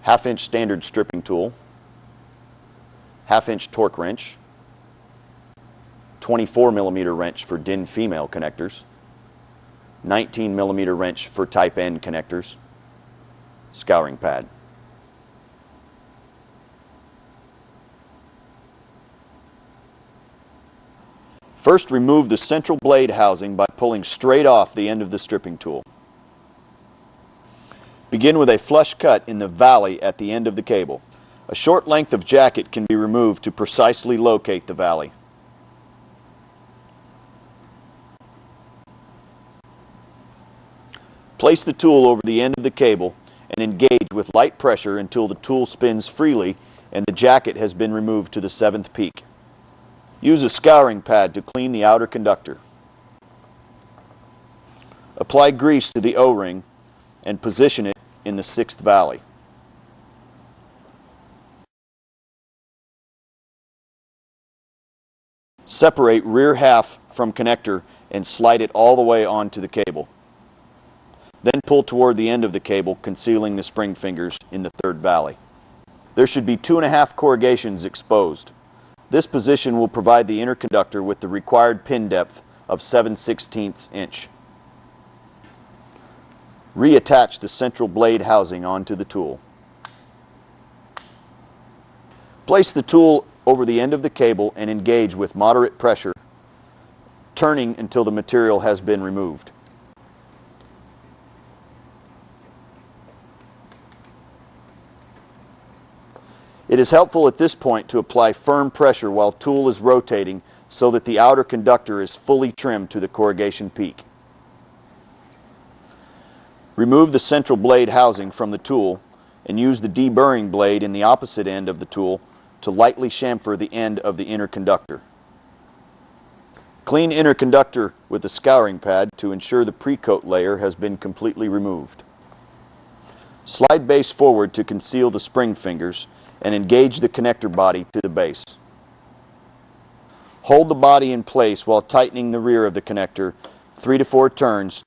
1/2" standard stripping tool, 1/2" torque wrench, 24mm wrench for DIN female connectors, 19mm wrench for type N connectors, scouring pad. First, remove the central blade housing by pulling straight off the end of the stripping tool. Begin with a flush cut in the valley at the end of the cable. A short length of jacket can be removed to precisely locate the valley. Place the tool over the end of the cable and engage with light pressure until the tool spins freely and the jacket has been removed to the 7th peak. Use a scouring pad to clean the outer conductor. Apply grease to the O-ring and position it in the 6th valley. Separate rear half from connector and slide it all the way onto the cable. Then pull toward the end of the cable, concealing the spring fingers in the 3rd valley. There should be 2½ corrugations exposed. This position will provide the inner conductor with the required pin depth of 7/16 inch. Reattach the central blade housing onto the tool. Place the tool over the end of the cable and engage with moderate pressure, turning until the material has been removed. It is helpful at this point to apply firm pressure while tool is rotating so that the outer conductor is fully trimmed to the corrugation peak. Remove the central blade housing from the tool and use the deburring blade in the opposite end of the tool to lightly chamfer the end of the inner conductor. Clean inner conductor with a scouring pad to ensure the pre-coat layer has been completely removed. Slide base forward to conceal the spring fingers and engage the connector body to the base. Hold the body in place while tightening the rear of the connector 3 to 4 turns